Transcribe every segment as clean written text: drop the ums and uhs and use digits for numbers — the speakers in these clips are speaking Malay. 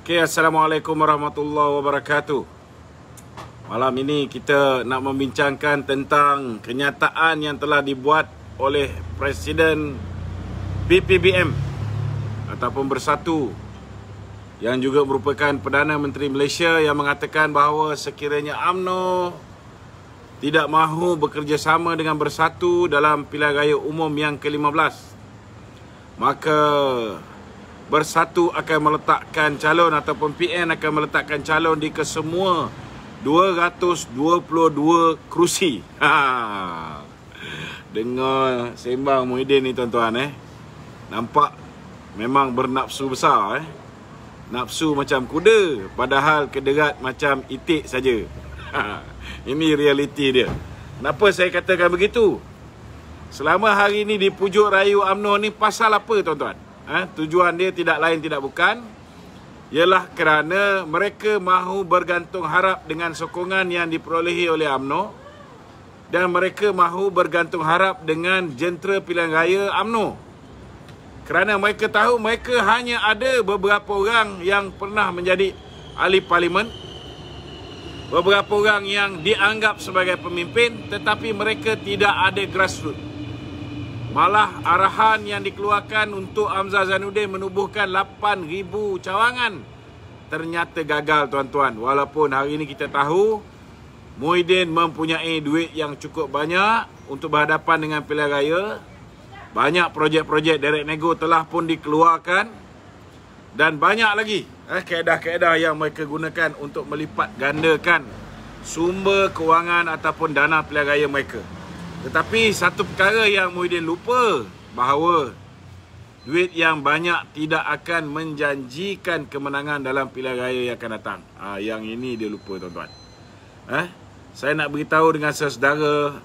Okay, Assalamualaikum warahmatullahi wabarakatuh. Malam ini kita nak membincangkan tentang kenyataan yang telah dibuat oleh Presiden BPBM ataupun Bersatu yang juga merupakan Perdana Menteri Malaysia yang mengatakan bahawa sekiranya UMNO tidak mahu bekerjasama dengan Bersatu dalam pilihan raya umum yang ke-15, maka Bersatu akan meletakkan calon ataupun PN akan meletakkan calon di kesemua 222 kerusi. Dengar sembang Muhyiddin ni tuan-tuan nampak memang bernafsu besar Nafsu macam kuda padahal kederat macam itik saja. Ini realiti dia. Kenapa saya katakan begitu? Selama hari ini di pujuk rayu UMNO ni pasal apa tuan-tuan? Tujuan dia tidak lain tidak bukan ialah kerana mereka mahu bergantung harap dengan sokongan yang diperolehi oleh UMNO, dan mereka mahu bergantung harap dengan jentera pilihan raya UMNO, kerana mereka tahu mereka hanya ada beberapa orang yang pernah menjadi ahli parlimen, beberapa orang yang dianggap sebagai pemimpin, tetapi mereka tidak ada grassroots. Malah arahan yang dikeluarkan untuk Hamzah Zainuddin menubuhkan 8,000 cawangan ternyata gagal tuan-tuan. Walaupun hari ini kita tahu Muhyiddin mempunyai duit yang cukup banyak untuk berhadapan dengan pilihan raya. Banyak projek-projek direct nego telah pun dikeluarkan, dan banyak lagi kaedah-kaedah yang mereka gunakan untuk melipat gandakan sumber kewangan ataupun dana pilihan raya mereka. Tetapi satu perkara yang Muhyiddin lupa, bahawa duit yang banyak tidak akan menjanjikan kemenangan dalam pilihan raya yang akan datang. Yang ini dia lupa tuan-tuan. Saya nak beritahu dengan saudara,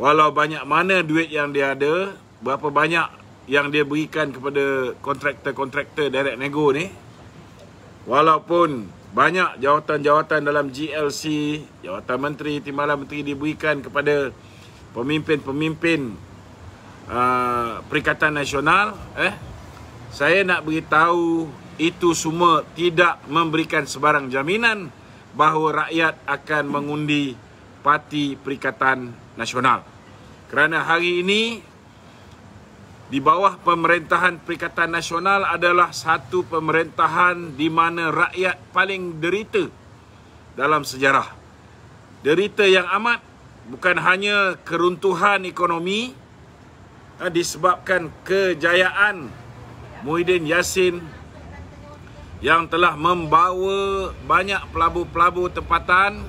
walau banyak mana duit yang dia ada, berapa banyak yang dia berikan kepada kontraktor-kontraktor direct nego ni, walaupun banyak jawatan-jawatan dalam GLC, jawatan menteri, timbalan menteri diberikan kepada pemimpin-pemimpin Perikatan Nasional, saya nak beritahu itu semua tidak memberikan sebarang jaminan bahawa rakyat akan mengundi Parti Perikatan Nasional. Kerana hari ini di bawah pemerintahan Perikatan Nasional adalah satu pemerintahan di mana rakyat paling derita dalam sejarah. Derita yang amat, bukan hanya keruntuhan ekonomi disebabkan kejayaan Muhyiddin Yassin yang telah membawa banyak pelabur-pelabur tempatan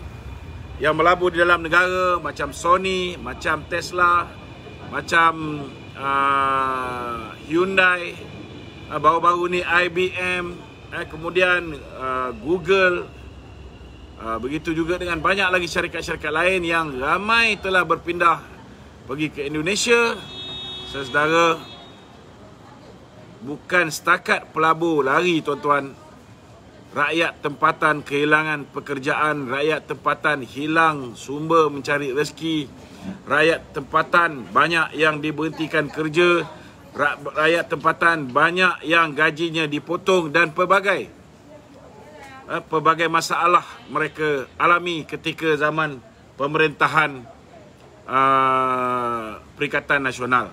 yang melabur di dalam negara, macam Sony, macam Tesla, macam Hyundai, baru-baru ni IBM, kemudian Google. Begitu juga dengan banyak lagi syarikat-syarikat lain yang ramai telah berpindah pergi ke Indonesia. Saudara, bukan setakat pelabur lari tuan-tuan. Rakyat tempatan kehilangan pekerjaan, rakyat tempatan hilang sumber mencari rezeki, rakyat tempatan banyak yang diberhentikan kerja, rakyat tempatan banyak yang gajinya dipotong, dan pelbagai masalah mereka alami ketika zaman pemerintahan Perikatan Nasional.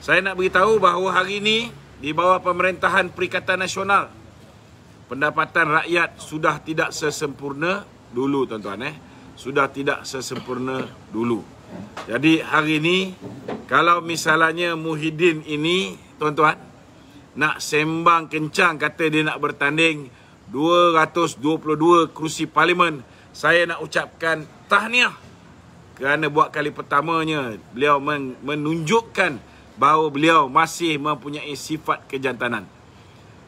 Saya nak beritahu bahawa hari ini di bawah pemerintahan Perikatan Nasional, pendapatan rakyat sudah tidak sesempurna dulu tuan-tuan. Sudah tidak sesempurna dulu. Jadi hari ini kalau misalnya Muhyiddin ini tuan-tuan nak sembang kencang kata dia nak bertanding 222 kerusi parlimen, saya nak ucapkan tahniah, kerana buat kali pertamanya beliau menunjukkan bahawa beliau masih mempunyai sifat kejantanan.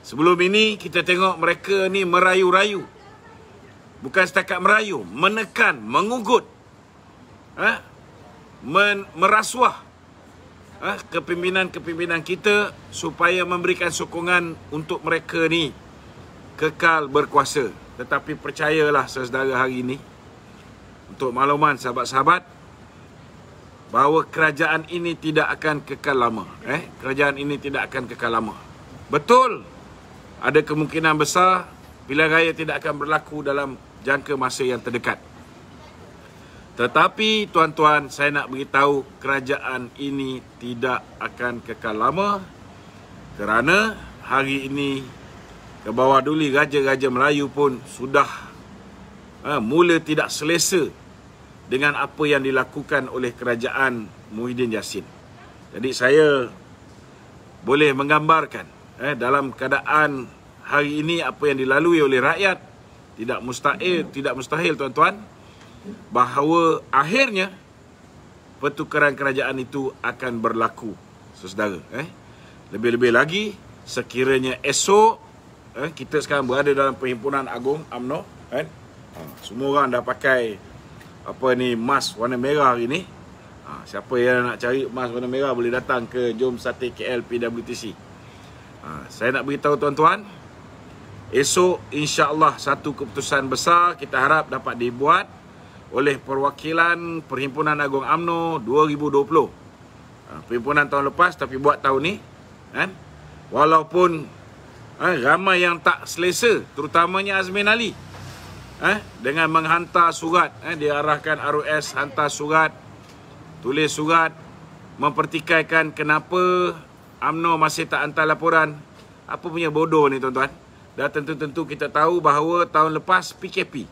Sebelum ini kita tengok mereka ni merayu-rayu. Bukan setakat merayu, menekan, mengugut, merasuah kepimpinan kita supaya memberikan sokongan untuk mereka ni kekal berkuasa. Tetapi percayalah saudara hari ini, untuk makluman sahabat-sahabat, bahawa kerajaan ini tidak akan kekal lama. Kerajaan ini tidak akan kekal lama. Betul, ada kemungkinan besar pilihan raya tidak akan berlaku dalam jangka masa yang terdekat. Tetapi tuan-tuan, saya nak beritahu kerajaan ini tidak akan kekal lama, kerana hari ini ke bawah duli Raja-Raja Melayu pun sudah mula tidak selesa dengan apa yang dilakukan oleh kerajaan Muhyiddin Yassin. Jadi saya boleh menggambarkan dalam keadaan hari ini apa yang dilalui oleh rakyat tidak mustahil tuan-tuan, bahawa akhirnya pertukaran kerajaan itu akan berlaku, saudara. Lebih-lebih lagi sekiranya esok kita sekarang berada dalam Perhimpunan Agung UMNO, semua orang dah pakai apa ni, mask warna merah hari ni. Siapa yang nak cari mask warna merah boleh datang ke Jom Sate KL PWTC. Saya nak beritahu tuan-tuan, esok insya-Allah satu keputusan besar kita harap dapat dibuat oleh perwakilan Perhimpunan Agung UMNO 2020. Perhimpunan tahun lepas tapi buat tahun ni, walaupun ramai yang tak selesa, terutamanya Azmin Ali, dengan menghantar surat, diarahkan ROS hantar surat, tulis surat mempertikaikan kenapa UMNO masih tak hantar laporan. Apa punya bodoh ni tuan-tuan? Dah tentu-tentu kita tahu bahawa tahun lepas PKP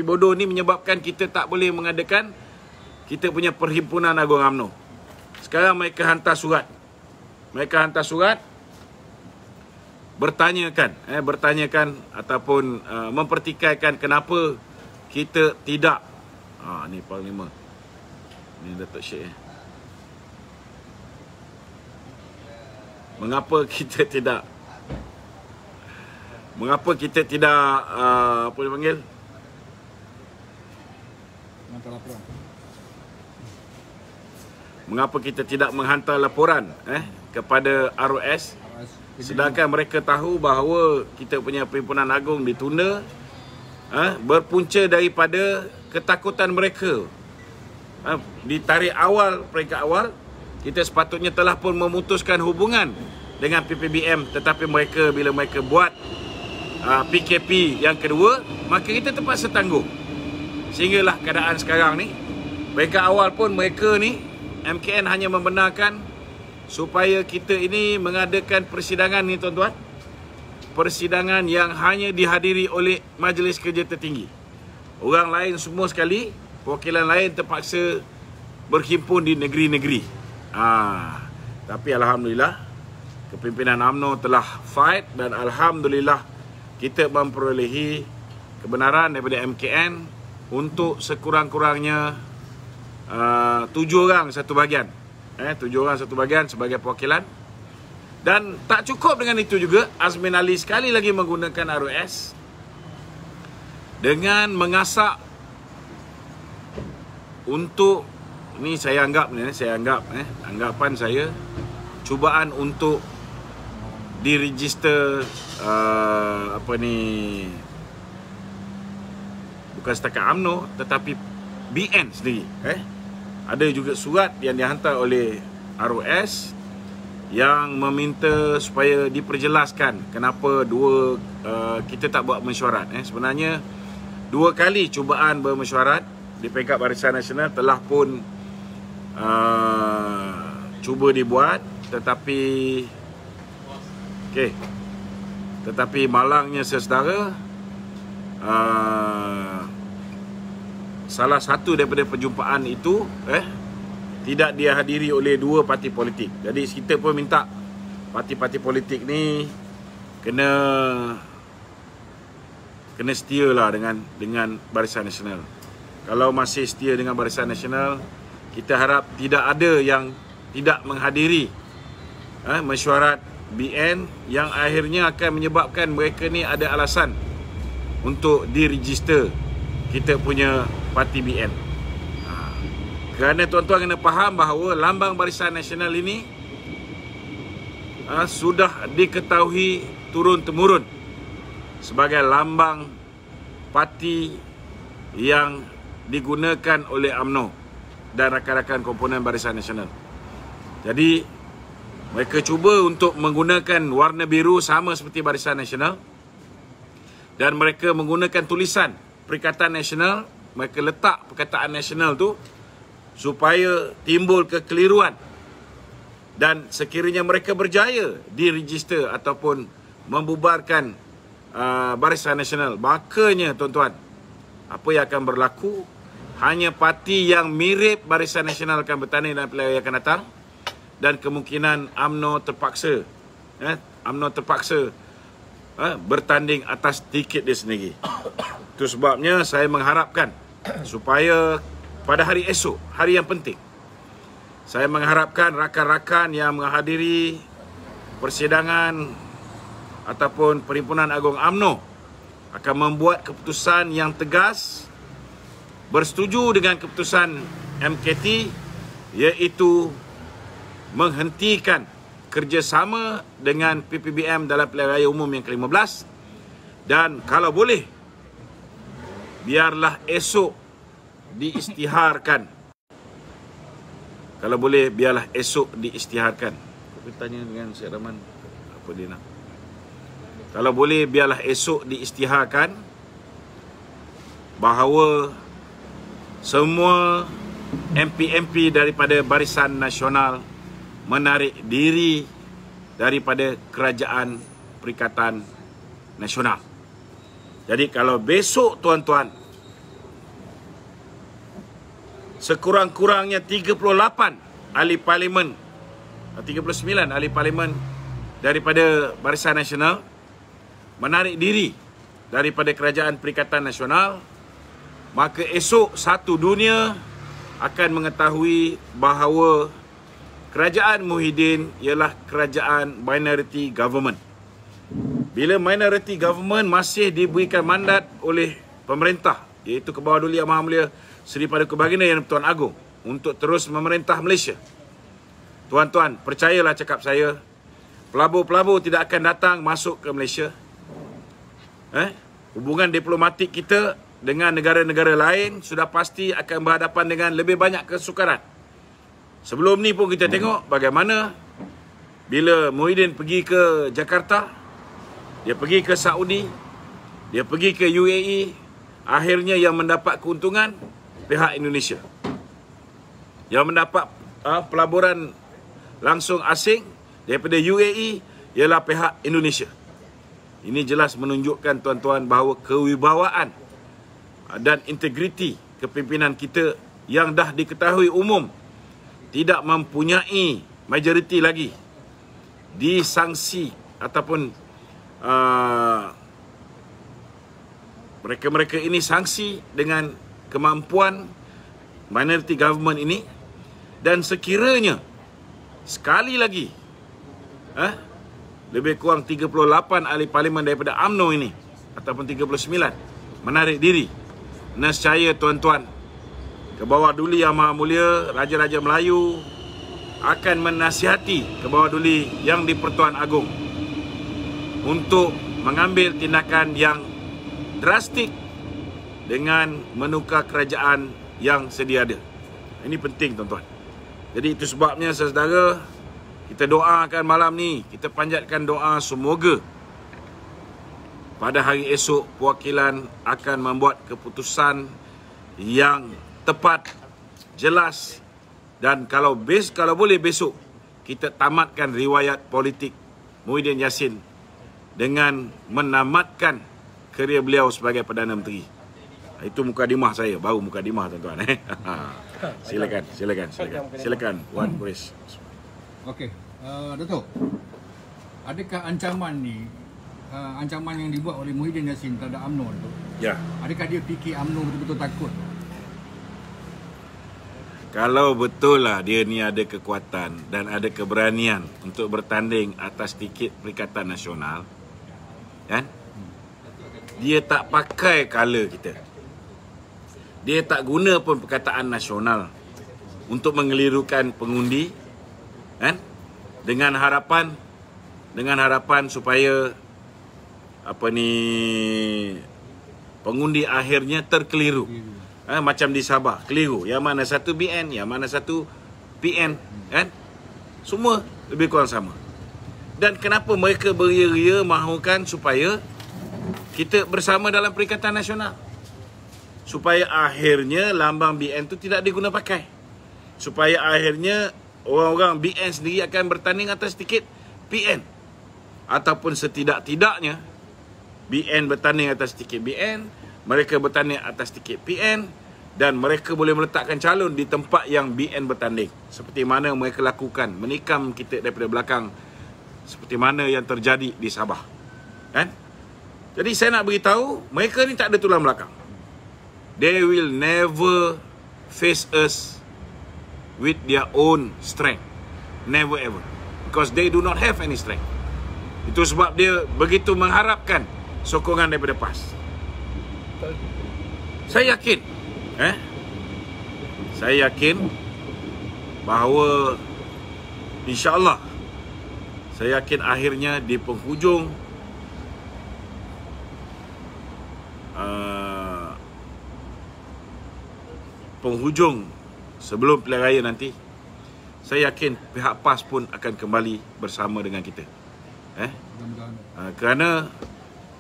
bodoh ni menyebabkan kita tak boleh mengadakan kita punya Perhimpunan Agung UMNO. Sekarang mereka hantar surat. Bertanyakan ataupun mempertikaikan kenapa kita tidak. Ni Panglima. Ni Datuk Syekh. Mengapa kita tidak apa dipanggil? Mengapa kita tidak menghantar laporan kepada ROS, sedangkan mereka tahu bahawa kita punya Perhimpunan Agung ditunda, berpunca daripada ketakutan mereka. Di tarikh awal, peringkat awal, kita sepatutnya telah pun memutuskan hubungan dengan PPBM, tetapi mereka bila mereka buat PKP yang kedua, maka kita terpaksa tangguh. Sehinggalah keadaan sekarang ni. Peringkat awal pun mereka ni, MKN hanya membenarkan supaya kita ini mengadakan persidangan ni tuan-tuan, persidangan yang hanya dihadiri oleh Majlis Kerja Tertinggi. Orang lain semua sekali, perwakilan lain terpaksa berhimpun di negeri-negeri. Tapi alhamdulillah kepimpinan UMNO telah fight dan alhamdulillah kita memperolehi kebenaran daripada MKN untuk sekurang-kurangnya 7 orang satu bahagian. 7 orang satu bahagian sebagai perwakilan. Dan tak cukup dengan itu juga, Azmin Ali sekali lagi menggunakan ROS dengan mengasak untuk, ni saya anggap anggapan saya, cubaan untuk diregister bukan setakat UMNO tetapi BN sendiri. Ada juga surat yang dihantar oleh ROS yang meminta supaya diperjelaskan kenapa kita tak buat mesyuarat. Sebenarnya 2 kali cubaan bermesyuarat di peringkat Barisan Nasional telah pun cuba dibuat, tetapi malangnya saudara, salah satu daripada perjumpaan itu tidak dihadiri oleh 2 parti politik. Jadi kita pun minta parti-parti politik ni kena setia lah dengan Barisan Nasional. Kalau masih setia dengan Barisan Nasional, kita harap tidak ada yang tidak menghadiri mesyuarat BN yang akhirnya akan menyebabkan mereka ni ada alasan untuk diregister kita punya parti BN. Kerana tuan-tuan kena faham bahawa lambang Barisan Nasional ini sudah diketahui turun-temurun sebagai lambang parti yang digunakan oleh UMNO dan rakan-rakan komponen Barisan Nasional. Jadi Mereka cuba untuk menggunakan warna biru sama seperti Barisan Nasional. Dan mereka menggunakan tulisan Perikatan Nasional. Mereka letak perkataan nasional tu supaya timbul kekeliruan. Dan sekiranya mereka berjaya diregister ataupun membubarkan Barisan Nasional, makanya tuan-tuan, apa yang akan berlaku, hanya parti yang mirip Barisan Nasional akan bertanding dalam pilihan yang akan datang. Dan kemungkinan UMNO terpaksa bertanding atas tiket dia sendiri. Itu sebabnya saya mengharapkan supaya pada hari esok, hari yang penting, saya mengharapkan rakan-rakan yang menghadiri persidangan ataupun Perhimpunan Agung UMNO akan membuat keputusan yang tegas, bersetuju dengan keputusan MKT, iaitu menghentikan kerjasama dengan PPBM dalam pilihan raya umum yang ke-15, dan kalau boleh biarlah esok diisytiharkan. Kalau boleh biarlah esok diisytiharkan. Aku tanya dengan Syed Rahman apa dia nak. Kalau boleh biarlah esok diisytiharkan bahawa semua MP-MP daripada Barisan Nasional menarik diri daripada Kerajaan Perikatan Nasional. Jadi kalau besok tuan-tuan sekurang-kurangnya 38 ahli parlimen, 39 ahli parlimen daripada Barisan Nasional menarik diri daripada Kerajaan Perikatan Nasional, maka esok satu dunia akan mengetahui bahawa Kerajaan Muhyiddin ialah kerajaan minority government. Bila minority government masih diberikan mandat oleh pemerintah, iaitu Kebawah Duli Yang Maha Mulia Seri Paduka Baginda Yang Pertuan Agong, untuk terus memerintah Malaysia. Tuan-tuan, percayalah cakap saya, pelabur-pelabur tidak akan datang masuk ke Malaysia. Hubungan diplomatik kita dengan negara-negara lain sudah pasti akan berhadapan dengan lebih banyak kesukaran. Sebelum ni pun kita tengok bagaimana bila Muhyiddin pergi ke Jakarta, dia pergi ke Saudi, dia pergi ke UAE, akhirnya yang mendapat keuntungan pihak Indonesia. Yang mendapat pelaburan langsung asing daripada UAE ialah pihak Indonesia. Ini jelas menunjukkan tuan-tuan bahawa kewibawaan dan integriti kepimpinan kita yang dah diketahui umum tidak mempunyai majoriti lagi disangsi ataupun mereka-mereka ini sangsi dengan kemampuan minority government ini. Dan sekiranya sekali lagi lebih kurang 38 ahli parlimen daripada UMNO ini ataupun 39 menarik diri, nescaya tuan-tuan, Kebawah Duli Yang Maha Mulia Raja-Raja Melayu akan menasihati Kebawah Duli yang di-Pertuan Agong untuk mengambil tindakan yang drastik dengan menukar kerajaan yang sedia ada. Ini penting tuan-tuan. Jadi itu sebabnya saudara, kita doakan malam ni, kita panjatkan doa semoga pada hari esok perwakilan akan membuat keputusan yang tepat, jelas, dan kalau boleh besok kita tamatkan riwayat politik Muhyiddin Yassin dengan menamatkan kerjaya beliau sebagai Perdana Menteri. Itu mukadimah saya, baru mukadimah tuan-tuan. Silakan Wan Boris. Okey, Dato', adakah ancaman ni ancaman yang dibuat oleh Muhyiddin Yassin terhadap UMNO tu? Ya. Adakah dia fikir UMNO betul-betul takut? Kalau betul lah dia ni ada kekuatan dan ada keberanian untuk bertanding atas tiket Perikatan Nasional, kan? Dia tak pakai colour kita. Dia tak guna pun perkataan nasional untuk mengelirukan pengundi, kan? Dengan harapan supaya pengundi akhirnya terkeliru. Macam di Sabah, keliru. Yang mana satu BN, yang mana satu PN, kan? Semua lebih kurang sama. Dan kenapa mereka beria-ria mahukan supaya kita bersama dalam Perikatan Nasional? Supaya akhirnya lambang BN itu tidak diguna pakai. Supaya akhirnya orang-orang BN sendiri akan bertanding atas tiket PN. Ataupun setidak-tidaknya BN bertanding atas tiket BN, mereka bertanding atas tiket PN, dan mereka boleh meletakkan calon di tempat yang BN bertanding. Seperti mana mereka lakukan, menikam kita daripada belakang, seperti mana yang terjadi di Sabah. Kan? Jadi saya nak beritahu, mereka ni tak ada tulang belakang. They will never face us with their own strength. Never ever. Because they do not have any strength. Itu sebab dia begitu mengharapkan sokongan daripada PAS. Saya yakin, saya yakin bahawa insya-Allah, saya yakin akhirnya di penghujung sebelum pilihan raya nanti, saya yakin pihak PAS pun akan kembali bersama dengan kita. Kerana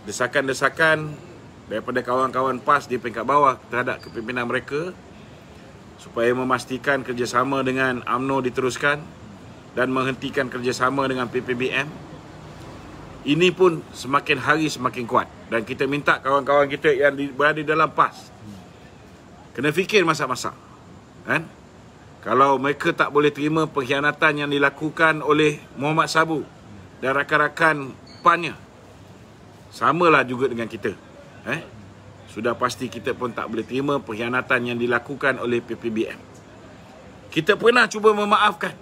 desakan-desakan daripada kawan-kawan PAS di peringkat bawah terhadap kepimpinan mereka supaya memastikan kerjasama dengan UMNO diteruskan dan menghentikan kerjasama dengan PPBM, ini pun semakin hari semakin kuat. Dan kita minta kawan-kawan kita yang berada dalam PAS kena fikir masak-masak. Kan? Kalau mereka tak boleh terima pengkhianatan yang dilakukan oleh Muhammad Sabu dan rakan-rakan PAN-nya, samalah juga dengan kita. Sudah pasti kita pun tak boleh terima pengkhianatan yang dilakukan oleh PPBM. Kita pernah cuba memaafkan,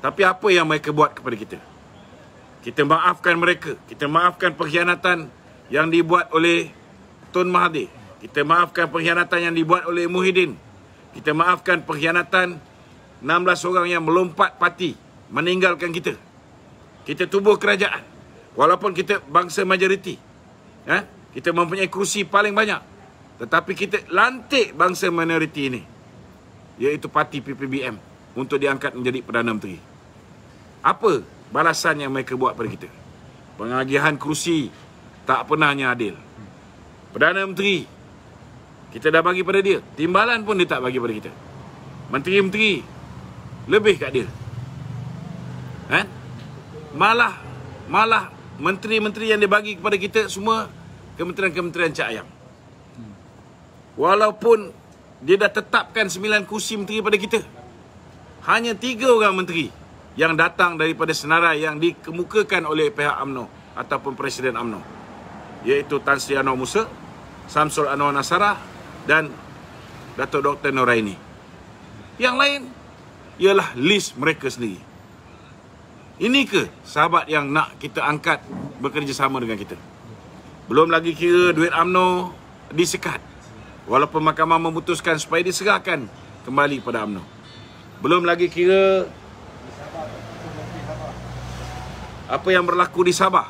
tapi apa yang mereka buat kepada kita? Kita maafkan mereka. Kita maafkan pengkhianatan yang dibuat oleh Tun Mahathir. Kita maafkan pengkhianatan yang dibuat oleh Muhyiddin. Kita maafkan pengkhianatan 16 orang yang melompat parti, meninggalkan kita. Kita tubuh kerajaan. Walaupun kita bangsa majoriti, kita mempunyai kursi paling banyak, tetapi kita lantik bangsa minoriti ini, iaitu parti PPBM, untuk diangkat menjadi Perdana Menteri. Apa balasan yang mereka buat pada kita? Pengagihan kursi tak pernahnya adil. Perdana Menteri kita dah bagi pada dia, timbalan pun dia tak bagi pada kita. Menteri-menteri lebih kat dia. Malah menteri-menteri yang dia bagi kepada kita semua kementerian-kementerian Cak Ayam. Walaupun dia dah tetapkan 9 kursi menteri pada kita, hanya 3 orang menteri yang datang daripada senarai yang dikemukakan oleh pihak UMNO ataupun Presiden UMNO, iaitu Tan Sri Anwar Musa, Samsul Anwar Nasarah dan Datuk Dr. Noraini. Yang lain ialah list mereka sendiri. Ini ke sahabat yang nak kita angkat bekerjasama dengan kita? Belum lagi kira duit UMNO disekat, walaupun mahkamah memutuskan supaya diserahkan kembali pada UMNO. Belum lagi kira apa yang berlaku di Sabah.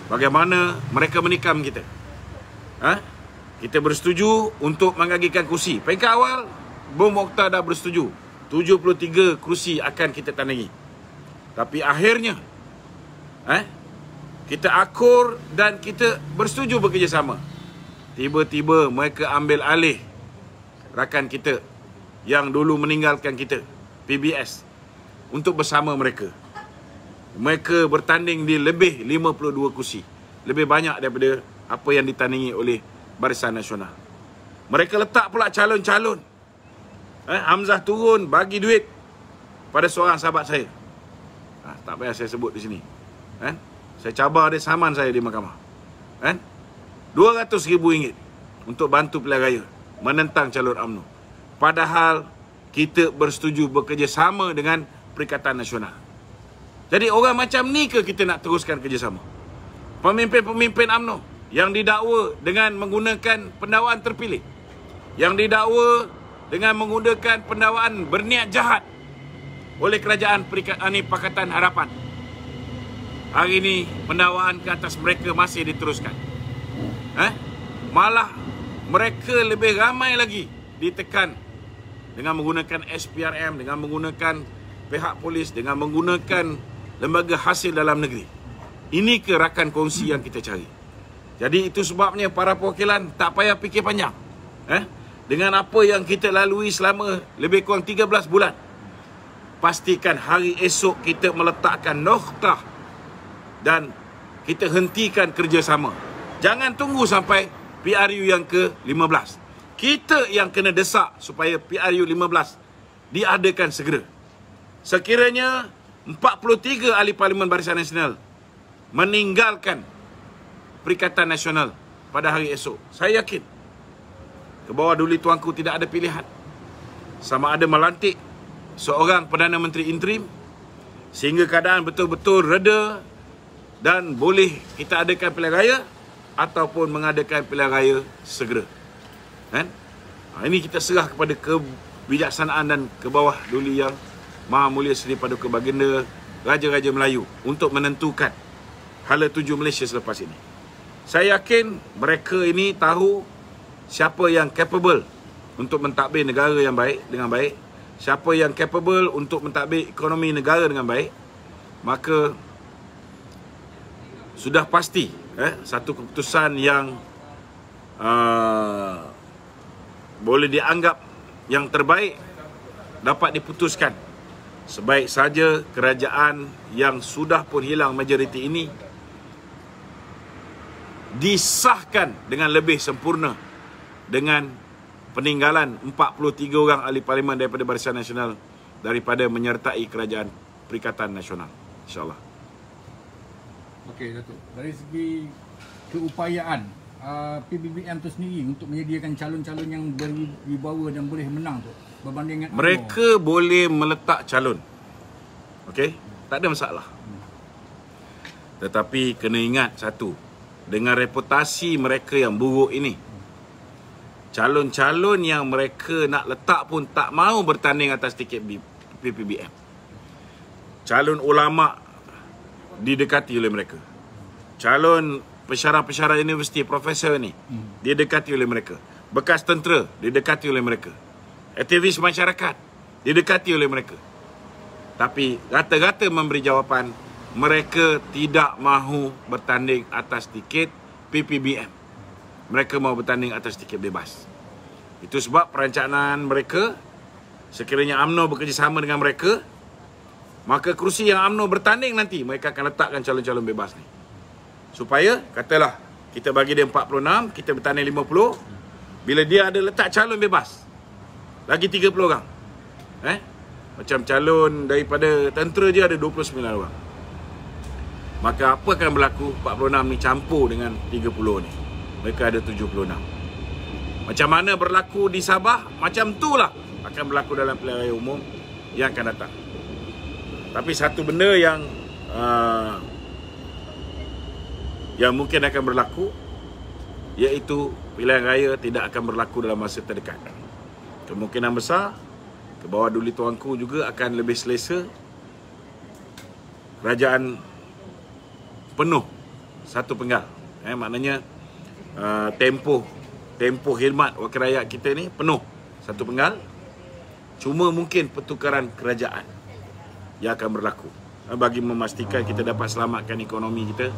Bagaimana mereka menikam kita. Kita bersetuju untuk mengagikan kursi. Peringkat awal, Bung Mokhtar dah bersetuju 73 kursi akan kita tandingi. Tapi akhirnya kita akur dan kita bersetuju bekerjasama. Tiba-tiba mereka ambil alih rakan kita yang dulu meninggalkan kita, PBS, untuk bersama mereka. Mereka bertanding di lebih 52 kursi. Lebih banyak daripada apa yang ditandingi oleh Barisan Nasional. Mereka letak pula calon-calon. Hamzah turun bagi duit pada seorang sahabat saya. Tak payah saya sebut di sini. Saya cabar dia saman saya di mahkamah. RM200,000 untuk bantu pilihan raya menentang calon UMNO. Padahal kita bersetuju bekerjasama dengan Perikatan Nasional. Jadi orang macam ni ke kita nak teruskan kerjasama? Pemimpin-pemimpin UMNO yang didakwa dengan menggunakan pendakwaan terpilih, yang didakwa dengan menggunakan pendakwaan berniat jahat oleh kerajaan Pakatan Harapan, hari ini pendakwaan ke atas mereka masih diteruskan. Malah mereka lebih ramai lagi ditekan dengan menggunakan SPRM, dengan menggunakan pihak polis dengan menggunakan lembaga hasil dalam negeri. Ini ke rakan kongsi yang kita cari. Jadi itu sebabnya para perwakilan tak payah fikir panjang. Dengan apa yang kita lalui selama lebih kurang 13 bulan, pastikan hari esok kita meletakkan noktah dan kita hentikan kerjasama. Jangan tunggu sampai PRU yang ke-15. Kita yang kena desak supaya PRU 15 diadakan segera. Sekiranya 43 ahli Parlimen Barisan Nasional meninggalkan Perikatan Nasional pada hari esok, saya yakin ke bawah Duli Tuanku tidak ada pilihan. Sama ada melantik seorang Perdana Menteri interim sehingga keadaan betul-betul reda dan boleh kita adakan pilihan raya, ataupun mengadakan pilihan raya segera. Ini kita serah kepada kebijaksanaan dan ke bawah Duli Yang Maha Mulia Seri Paduka Baginda Raja-Raja Melayu untuk menentukan hala tuju Malaysia selepas ini. Saya yakin mereka ini tahu siapa yang capable untuk mentadbir negara yang baik dengan baik, siapa yang capable untuk mentadbir ekonomi negara dengan baik. Maka sudah pasti satu keputusan yang boleh dianggap yang terbaik dapat diputuskan. Sebaik saja kerajaan yang sudah pun hilang majoriti ini disahkan dengan lebih sempurna dengan peninggalan 43 orang ahli parlimen daripada Barisan Nasional daripada menyertai kerajaan Perikatan Nasional, insyaAllah. Okey, Datuk. Dari segi keupayaan PBBM itu sendiri untuk menyediakan calon-calon yang berwibawa dan boleh menang tu, berbanding dengan mereka boleh meletak calon. Okey, tak ada masalah. Tetapi kena ingat satu, dengan reputasi mereka yang buruk ini, calon-calon yang mereka nak letak pun tak mau bertanding atas tiket PPBM. Calon ulama didekati oleh mereka. Calon pensyarah-pensyarah universiti, profesor ni, didekati oleh mereka. Bekas tentera, didekati oleh mereka. Aktivis masyarakat, didekati oleh mereka. Tapi rata-rata memberi jawapan, mereka tidak mahu bertanding atas tiket PPBM. Mereka mahu bertanding atas tiket bebas. Itu sebab perancangan mereka, sekiranya UMNO bekerjasama dengan mereka, maka kerusi yang UMNO bertanding nanti, mereka akan letakkan calon-calon bebas ni. Supaya, katalah, kita bagi dia 46, kita bertanding 50. Bila dia ada letak calon bebas, lagi 30 orang. Macam calon daripada tentera je ada 29 orang. Maka apa akan berlaku? 46 ni campur dengan 30 ni. Mereka ada 76. Macam mana berlaku di Sabah, macam itulah akan berlaku dalam pilihan raya umum yang akan datang. Tapi satu benda yang mungkin akan berlaku, iaitu pilihan raya tidak akan berlaku dalam masa terdekat. Kemungkinan besar ke bawah Duli Tuanku juga akan lebih selesa. Kerajaan penuh satu penggal. Maknanya tempoh khidmat wakil rakyat kita ni penuh satu penggal. Cuma mungkin pertukaran kerajaan yang akan berlaku bagi memastikan kita dapat selamatkan ekonomi kita,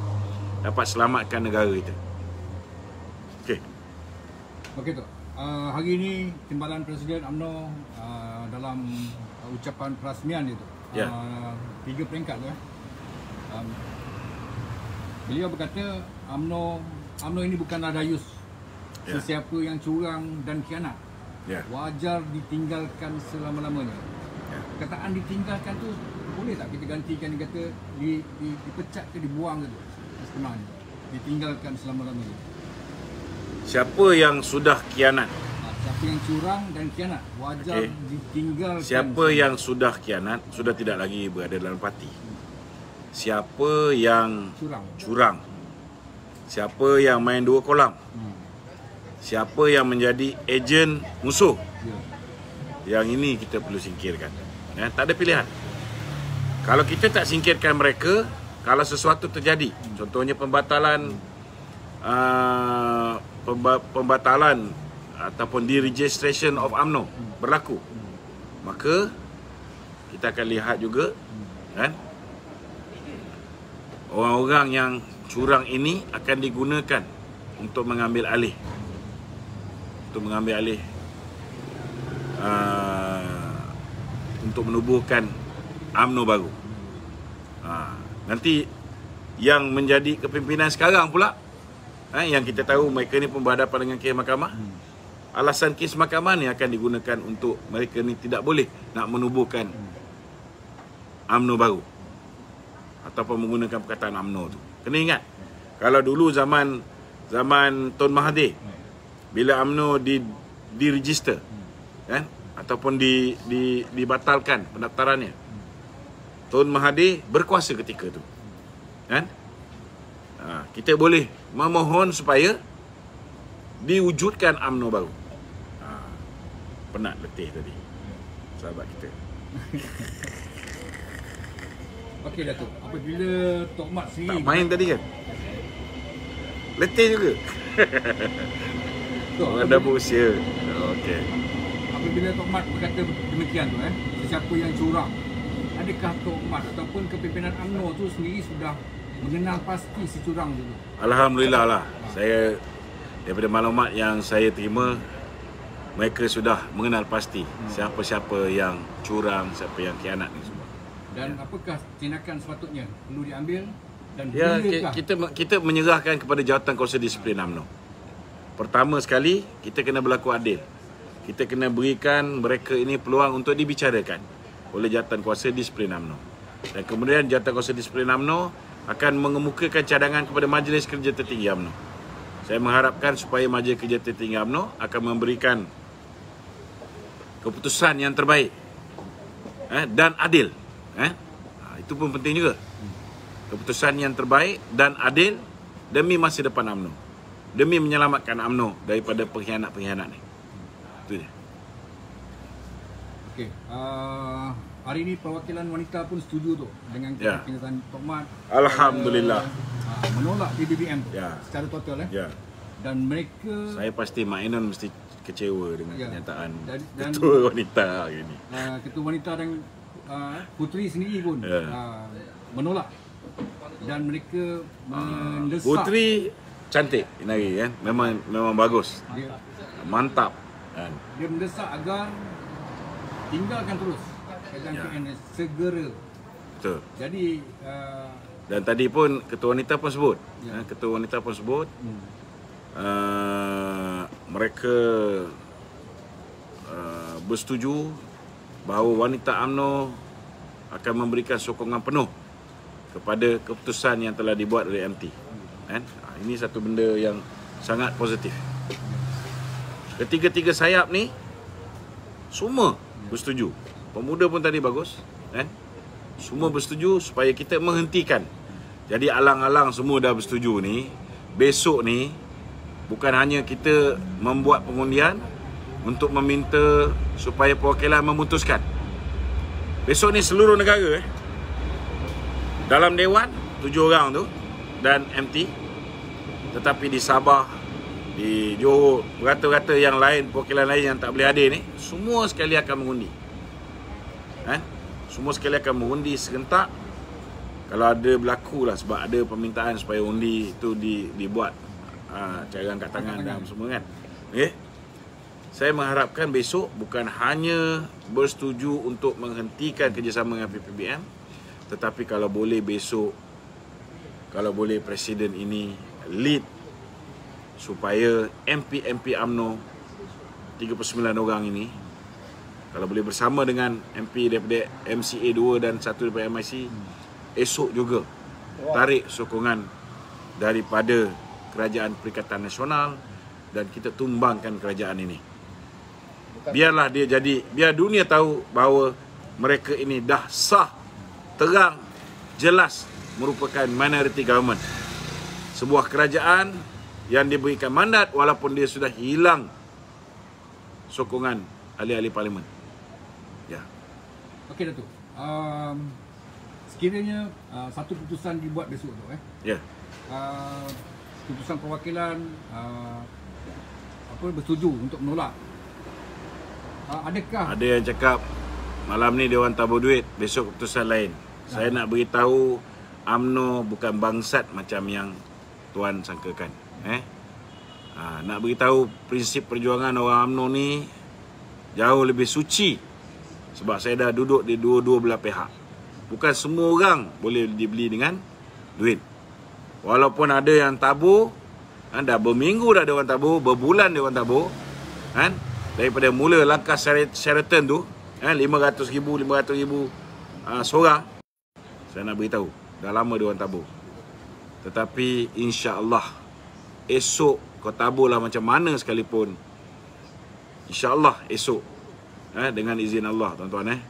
dapat selamatkan negara kita. Okey. Okey tu. Hari ini Timbalan Presiden UMNO dalam ucapan perasmian itu, 3 peringkat tu beliau berkata UMNO ini bukanlah dayus, sesiapa yang curang dan khianat wajar ditinggalkan selama-lamanya. Perkataan ditinggalkan tu boleh tak kita gantikan, dia kata dipecat ke dibuang ke tu sebenarnya, ditinggalkan selama-lamanya. Siapa yang sudah khianat, siapa yang curang dan khianat wajar ditinggalkan. Siapa yang sudah khianat sudah tidak lagi berada dalam parti. Siapa yang curang, siapa yang main dua kolam, siapa yang menjadi ejen musuh, yang ini kita perlu singkirkan. Tak ada pilihan. Kalau kita tak singkirkan mereka, kalau sesuatu terjadi, contohnya pembatalan ataupun deregistration of UMNO berlaku, maka kita akan lihat juga kan, orang-orang yang curang ini akan digunakan untuk mengambil alih, untuk menubuhkan UMNO baru. Nanti yang menjadi kepimpinan sekarang pula, yang kita tahu mereka ni pun berhadapan dengan kes mahkamah. Alasan kes mahkamah ni akan digunakan untuk mereka ni tidak boleh nak menubuhkan UMNO baru ataupun menggunakan perkataan UMNO tu. Kena ingat, kalau dulu zaman Tun Mahathir, bila UMNO diregister kan, ataupun dibatalkan pendaftarannya, Tun Mahathir berkuasa ketika tu kan. Kita boleh memohon supaya diwujudkan UMNO baru. Penat letih tadi sahabat kita. Okey Datuk, apabila Tok Mat sendiri Tak main tadi kan, letih juga. Orang dah berusia. Okey. Apabila Tok Mat berkata demikian tu, sesiapa yang curang, adakah Tok Mat ataupun kepimpinan UMNO tu sendiri sudah mengenal pasti si curang tu? Alhamdulillah lah. Saya daripada maklumat yang saya terima, mereka sudah mengenal pasti siapa-siapa yang curang, siapa yang khianat ni semua. Dan apakah tindakan sepatutnya perlu diambil dan bilakah? Kita menyerahkan kepada Jawatankuasa Disiplin UMNO. Pertama sekali, kita kena berlaku adil. Kita kena berikan mereka ini peluang untuk dibicarakan oleh Jawatankuasa Disiplin UMNO. Dan kemudian Jawatankuasa Disiplin UMNO akan mengemukakan cadangan kepada Majlis Kerja Tertinggi UMNO. Saya mengharapkan supaya Majlis Kerja Tertinggi UMNO akan memberikan keputusan yang terbaik dan adil. Itu pun penting juga. Keputusan yang terbaik dan adil demi masa depan UMNO, demi menyelamatkan UMNO daripada pengkhianat-pengkhianat ni. Itu dia. Okey. Hari ini perwakilan wanita pun setuju tu dengan keputusan Tok Mat. Alhamdulillah. Menolak PBBM secara total. Dan mereka, saya pasti Mak Ainun mesti kecewa dengan kenyataan ketua wanita hari ini. Ketua wanita dan Puteri sendiri pun menolak, dan mereka mendesak. Puteri cantik ini kan, memang bagus, mantap kan. Dia mendesak agar tinggalkan terus kerajaan PNS segera. Betul. Jadi dan tadi pun ketua wanita pun sebut, ketua wanita pun sebut mereka bersetuju bahawa wanita UMNO akan memberikan sokongan penuh kepada keputusan yang telah dibuat oleh MT. Ini satu benda yang sangat positif. Ketiga-tiga sayap ni semua bersetuju. Pemuda pun tadi bagus, semua bersetuju supaya kita menghentikan. Jadi alang-alang semua dah bersetuju ni, besok ni bukan hanya kita membuat pengundian untuk meminta supaya perwakilan memutuskan. Besok ni seluruh negara dalam Dewan 7 orang tu dan MT, tetapi di Sabah, di Johor, rata-rata yang lain, perwakilan lain yang tak boleh hadir ni, semua sekali akan mengundi. Semua sekali akan mengundi serentak. Kalau ada berlaku lah, sebab ada permintaan supaya undi itu dibuat cara angkat tangan dan semua kan. Okay? Saya mengharapkan besok bukan hanya bersetuju untuk menghentikan kerjasama dengan PPBM, tetapi kalau boleh besok, kalau boleh Presiden ini lead supaya MP UMNO 39 orang ini, kalau boleh bersama dengan MP daripada MCA 2 dan 1 daripada MIC, esok juga tarik sokongan daripada Kerajaan Perikatan Nasional dan kita tumbangkan kerajaan ini. Biarlah dia jadi, biar dunia tahu bahawa mereka ini dah sah, terang, jelas merupakan minority government. Sebuah kerajaan yang diberikan mandat walaupun dia sudah hilang sokongan ahli-ahli parlimen. Ya. Okey Datuk. Sekiranya satu keputusan dibuat besok tu keputusan perwakilan bersetuju untuk menolak. Adakah ada yang cakap Malam ni dia orang tabur duit, besok keputusan lain. Saya nak beritahu UMNO bukan bangsat macam yang tuan sangkakan. Nak beritahu prinsip perjuangan orang UMNO ni jauh lebih suci. Sebab saya dah duduk di dua-dua belah pihak. Bukan semua orang boleh dibeli dengan duit. Walaupun ada yang tabur, dah berminggu dah dia orang tabur, berbulan dia orang tabur, kan? Daripada mula langkah Sheraton tu, 500,000 seorang. Saya nak beritahu, dah lama dia orang tabur. Tetapi insya-Allah esok kau taburlah macam mana sekalipun, insya-Allah esok dengan izin Allah, tuan-tuan,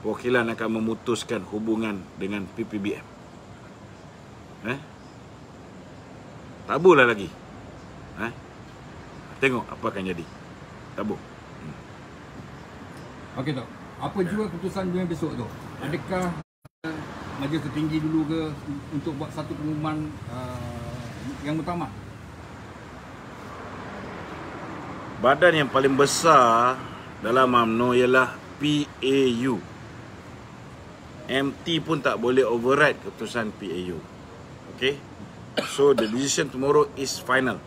perwakilan akan memutuskan hubungan dengan PPBM. Taburlah lagi. Tengok apa akan jadi. Tabur. Okey Tok. Apa juga keputusan bulan besok tu? Adakah majlis tertinggi dulu ke untuk buat satu pengumuman yang utama? Badan yang paling besar dalam UMNO ialah PAU. MT pun tak boleh override keputusan PAU. Okay? So the decision tomorrow is final.